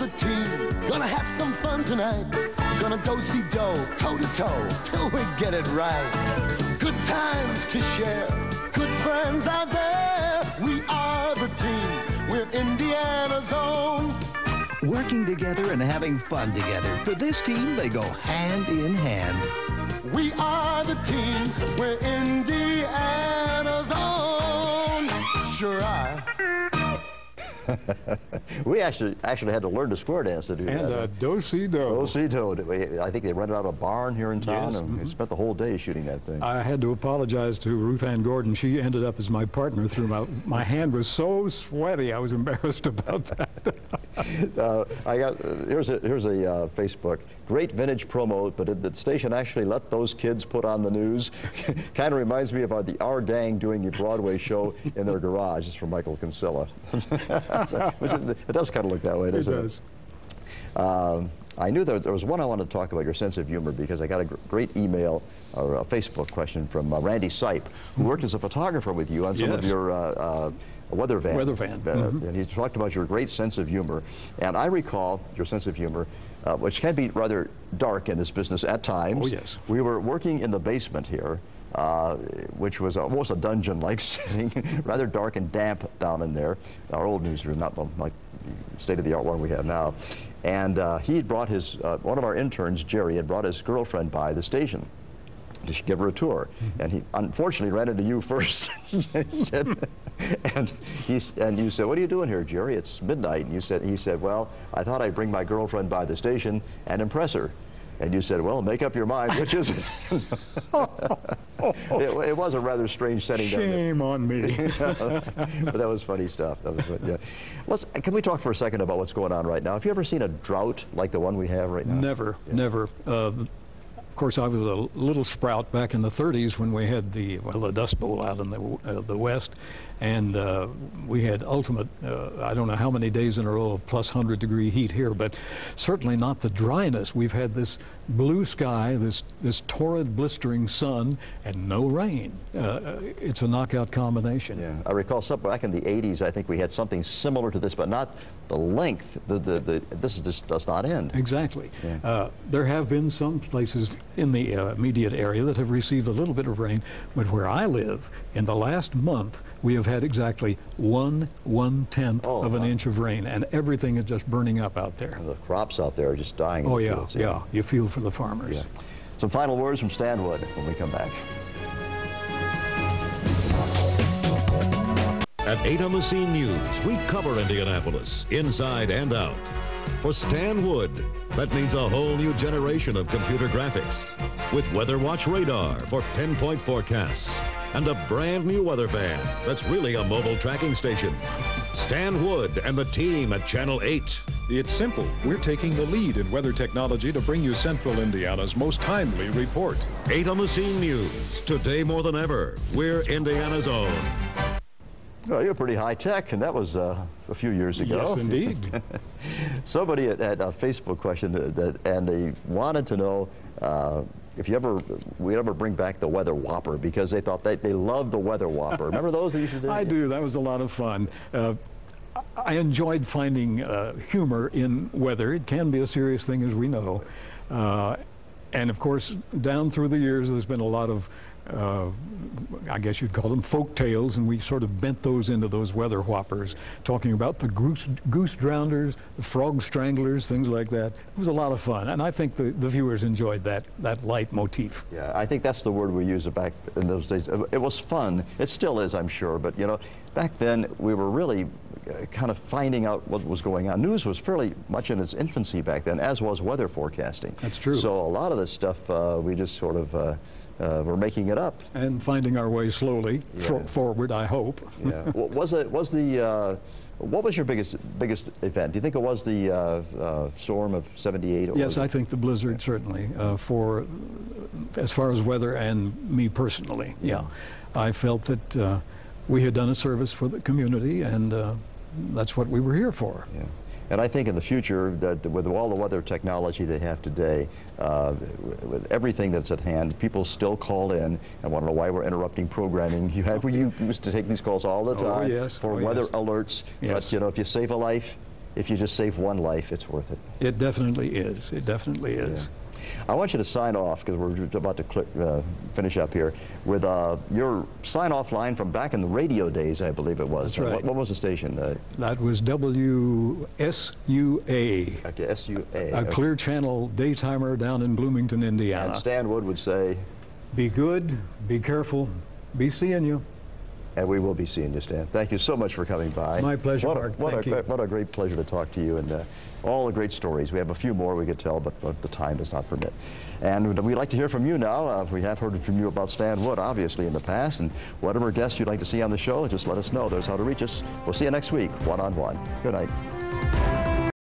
the team. Gonna have some fun tonight. Gonna do-si-do, toe-to-toe, till we get it right. Good times to share, good friends out there. We are the team, we're Indiana's own. Working together and having fun together. For this team, they go hand in hand. We are the team, we're Indiana's own. Sure are. We actually had to learn the square dance to do that. And do-si-do. Do-si-do. I think they rented out a barn here in town, Yes. and we spent the whole day shooting that thing. I had to apologize to Ruth Ann Gordon. She ended up as my partner through my hand was so sweaty, I was embarrassed about that. Here's a Facebook. Great vintage promo, but did the station actually let those kids put on the news? Kind of reminds me of our gang doing a Broadway show in their garage. It's from Michael Kinsella. It does kind of look that way, doesn't it? It does. I knew there was one I wanted to talk about, your sense of humor, because I got a great email or a Facebook question from Randy Sipe, who worked as a photographer with you on some of your weather van. And he talked about your great sense of humor. And I recall your sense of humor, which can be rather dark in this business at times. Oh, yes. We were working in the basement here, which was almost a dungeon-like setting, rather dark and damp down in there. Our old newsroom, not like the state-of-the-art one we have now. And he had brought his, one of our interns, Jerry, had brought his girlfriend by the station to give her a tour. And he unfortunately ran into you first. and you said, "What are you doing here, Jerry? It's midnight." And he said, "Well, I thought I'd bring my girlfriend by the station and impress her." And you said, "Well, make up your mind, which is it was a rather strange setting. Shame on me. But that was funny stuff. That was, yeah. Can we talk for a second about what's going on right now? Have you ever seen a drought like the one we have right now? Never, never. Of course, I was a little sprout back in the 30s when we had the Dust Bowl out in the West, and we had ultimate, I don't know how many days in a row of plus 100-degree heat here, but certainly not the dryness. We've had this blue sky, this torrid, blistering sun, and no rain. It's a knockout combination. Yeah, I recall back in the 80s, I think we had something similar to this, but not the length. This just does not end. Exactly. Yeah. There have been some places in the immediate area that have received a little bit of rain, but where I live, in the last month, we have had exactly 1/110th of an inch of rain, and everything is just burning up out there. And the crops out there are just dying. Oh, yeah, yeah. You feel for the farmers. Yeah. Some final words from Stan Wood when we come back. At 8 on the Scene News, we cover Indianapolis, inside and out. For Stan Wood, that means a whole new generation of computer graphics, with Weather Watch radar for pinpoint forecasts, and a brand new weather van that's really a mobile tracking station. Stan Wood and the team at Channel 8. It's simple. We're taking the lead in weather technology to bring you Central Indiana's most timely report. 8 on the Scene News. Today more than ever, we're Indiana's own. Well, you're pretty high tech, and that was a few years ago. Yes, indeed. Somebody had a Facebook question, and they wanted to know if we'd ever bring back the Weather Whopper, because they thought they loved the Weather Whopper. Remember those that you should do? I do. That was a lot of fun. I enjoyed finding humor in weather. It can be a serious thing, as we know. And of course, down through the years, there's been a lot of I guess you'd call them folk tales, and we sort of bent those into those weather whoppers, talking about the goose drowners, the frog stranglers, things like that. It was a lot of fun, and I think the viewers enjoyed that light motif. Yeah, I think that's the word we used back in those days. It was fun. It still is, I'm sure, but you know, back then we were really kind of finding out what was going on. News was fairly much in its infancy back then, as was weather forecasting. That's true. So a lot of this stuff we just sort of we're making it up and finding our way slowly forward, I hope. Yeah. What was your biggest event? Do you think it was the storm of '78? Yes, I think the blizzard certainly. As far as weather and me personally, yeah, I felt that we had done a service for the community, and that's what we were here for. Yeah. And I think in the future, that with all the weather technology they have today, with everything that's at hand, people still call in and want to know why we're interrupting programming. You used to take these calls all the time for weather alerts. Yes. But you know, if you save a life, if you just save one life, it's worth it. It definitely is. It definitely is. Yeah. I want you to sign off, because we're about to finish up here, with your sign-off line from back in the radio days, I believe it was. That's right. What was the station? That was WSUA. Okay, SUA. A Clear Channel daytimer down in Bloomington, Indiana. And Stan Wood would say, be good, be careful, be seeing you. and we will be seeing you, Stan. Thank you so much for coming by. My pleasure, Mark. Thank you. What a great pleasure to talk to you, and all the great stories. We have a few more we could tell, but the time does not permit. And we'd like to hear from you now. We have heard from you about Stan Wood, obviously, in the past, and whatever guests you'd like to see on the show, just let us know. There's how to reach us. We'll see you next week, one-on-one. Good night.